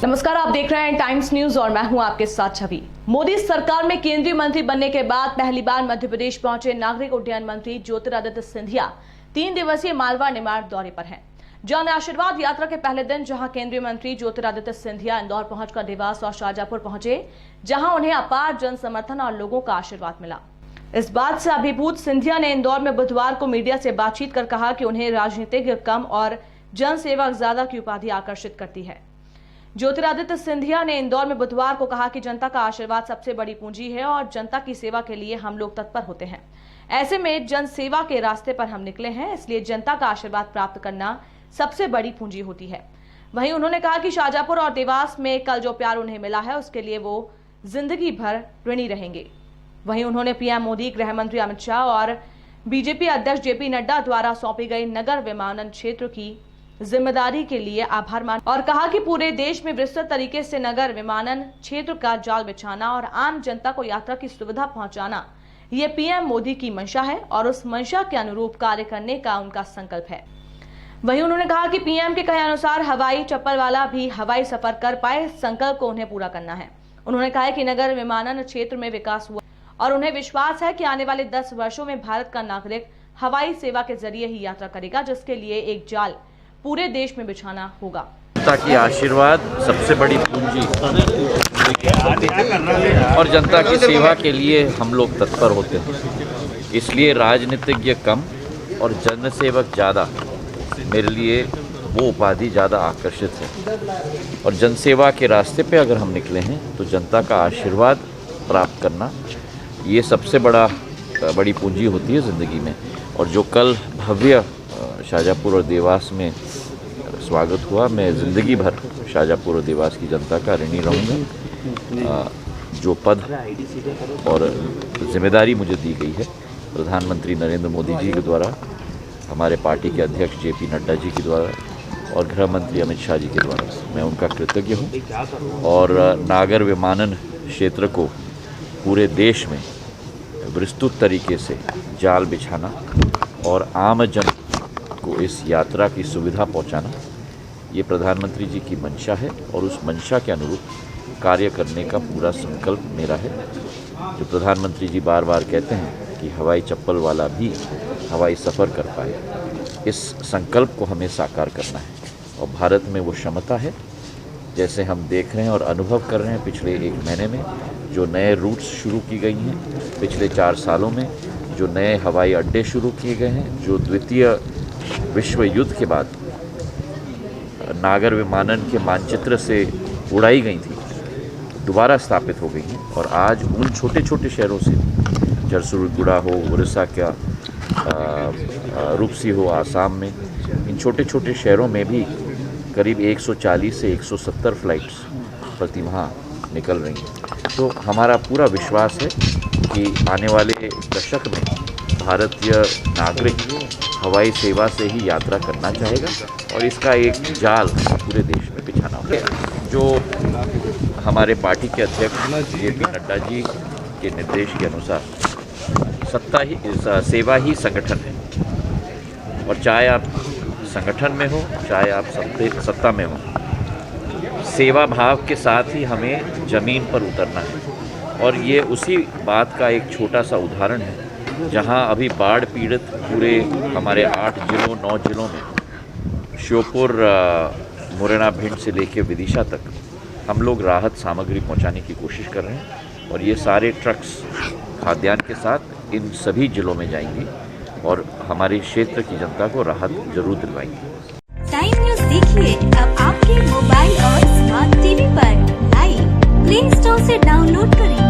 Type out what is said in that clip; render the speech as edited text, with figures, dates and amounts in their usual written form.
नमस्कार, आप देख रहे हैं टाइम्स न्यूज और मैं हूं आपके साथ छवि। मोदी सरकार में केंद्रीय मंत्री बनने के बाद पहली बार मध्य प्रदेश पहुंचे नागरिक उड्डयन मंत्री ज्योतिरादित्य सिंधिया 3 दिवसीय मालवा निमाड़ दौरे पर हैं। जन आशीर्वाद यात्रा के पहले दिन जहां केंद्रीय मंत्री ज्योतिरादित्य सिंधिया इंदौर पहुंचकर देवास और शाहजहांपुर पहुंचे, जहां उन्हें अपार जन समर्थन और लोगों का आशीर्वाद मिला। इस बात से अभिभूत सिंधिया ने इंदौर में बुधवार को मीडिया से बातचीत कर कहा कि उन्हें राजनीतिज्ञ कम और जन सेवक ज्यादा की उपाधि आकर्षित करती है। ज्योतिरादित्य सिंधिया ने इंदौर में बुधवार को कहा कि जनता का आशीर्वाद सबसे बड़ी पूंजी है और जनता की सेवा के लिए हम लोग तत्पर होते हैं। ऐसे में जन सेवा के रास्ते पर हम निकले हैं, इसलिए जनता का आशीर्वाद प्राप्त करना सबसे बड़ी पूंजी होती है। वहीं उन्होंने कहा कि शाहजहांपुर और देवास में कल जो प्यार उन्हें मिला है उसके लिए वो जिंदगी भर ऋणी रहेंगे। वहीं उन्होंने पीएम मोदी, गृह मंत्री अमित शाह और बीजेपी अध्यक्ष जेपी नड्डा द्वारा सौंपी गई नगर विमानन क्षेत्र की जिम्मेदारी के लिए आभार माना और कहा कि पूरे देश में विस्तृत तरीके से नगर विमानन क्षेत्र का जाल बिछाना और आम जनता को यात्रा की सुविधा पहुंचाना ये पीएम मोदी की मंशा है और उस मंशा के अनुरूप कार्य करने का उनका संकल्प है। वहीं उन्होंने कहा कि पीएम के कहे अनुसार हवाई चप्पल वाला भी हवाई सफर कर पाए, संकल्प को उन्हें पूरा करना है। उन्होंने कहा कि नगर विमानन क्षेत्र में विकास हुआ और उन्हें विश्वास है कि आने वाले 10 वर्षों में भारत का नागरिक हवाई सेवा के जरिए ही यात्रा करेगा, जिसके लिए एक जाल पूरे देश में बिछाना होगा। जनता की आशीर्वाद सबसे बड़ी पूंजी और जनता की सेवा के लिए हम लोग तत्पर होते हैं। इसलिए राजनीतिज्ञ कम और जनसेवक ज़्यादा मेरे लिए वो उपाधि ज़्यादा आकर्षित है। और जनसेवा के रास्ते पे अगर हम निकले हैं तो जनता का आशीर्वाद प्राप्त करना ये सबसे बड़ी पूंजी होती है ज़िंदगी में। और जो कल भव्य शाहजहांपुर और देवास में स्वागत हुआ, मैं ज़िंदगी भर शाहजहांपुर और देवास की जनता का ऋणी रहूँगा। जो पद और जिम्मेदारी मुझे दी गई है प्रधानमंत्री नरेंद्र मोदी जी के द्वारा, हमारे पार्टी के अध्यक्ष जेपी नड्डा जी के द्वारा और गृह मंत्री अमित शाह जी के द्वारा, मैं उनका कृतज्ञ हूँ। और नागर विमानन क्षेत्र को पूरे देश में विस्तृत तरीके से जाल बिछाना और आम जन को इस यात्रा की सुविधा पहुंचाना, ये प्रधानमंत्री जी की मंशा है और उस मंशा के अनुरूप कार्य करने का पूरा संकल्प मेरा है। जो प्रधानमंत्री जी बार बार कहते हैं कि हवाई चप्पल वाला भी हवाई सफ़र कर पाए, इस संकल्प को हमें साकार करना है। और भारत में वो क्षमता है, जैसे हम देख रहे हैं और अनुभव कर रहे हैं पिछले 1 महीने में, जो नए रूट्स शुरू की गई हैं, पिछले 4 सालों में जो नए हवाई अड्डे शुरू किए गए हैं, जो द्वितीय विश्व युद्ध के बाद नागर विमानन के मानचित्र से उड़ाई गई थी, दोबारा स्थापित हो गई हैं। और आज उन छोटे छोटे शहरों से, जरसुगुड़ा हो उड़ीसा का, रूपसी हो आसाम में, इन छोटे छोटे शहरों में भी करीब 140 से 170 फ्लाइट्स प्रति माह निकल रही हैं। तो हमारा पूरा विश्वास है कि आने वाले दशक में भारतीय नागरिक हवाई सेवा से ही यात्रा करना चाहेगा और इसका एक जाल पूरे देश में बिछाना होगा। जो हमारे पार्टी के अध्यक्ष जेपी नड्डा जी के निर्देश के अनुसार सेवा ही संगठन है। और चाहे आप संगठन में हो, चाहे आप सत्ता में हो, सेवा भाव के साथ ही हमें ज़मीन पर उतरना है। और ये उसी बात का एक छोटा सा उदाहरण है, जहां अभी बाढ़ पीड़ित पूरे हमारे 8 जिलों 9 जिलों में, श्योपुर, मुरैना, भिंड से लेकर विदिशा तक हम लोग राहत सामग्री पहुंचाने की कोशिश कर रहे हैं। और ये सारे ट्रक्स खाद्यान्न के साथ इन सभी जिलों में जाएंगी और हमारे क्षेत्र की जनता को राहत जरूर दिलवाएंगी। टाइम न्यूज़ देखिए अब आपके मोबाइल और स्मार्ट टीवी पर लाइव प्ले स्टोर से डाउनलोड करें।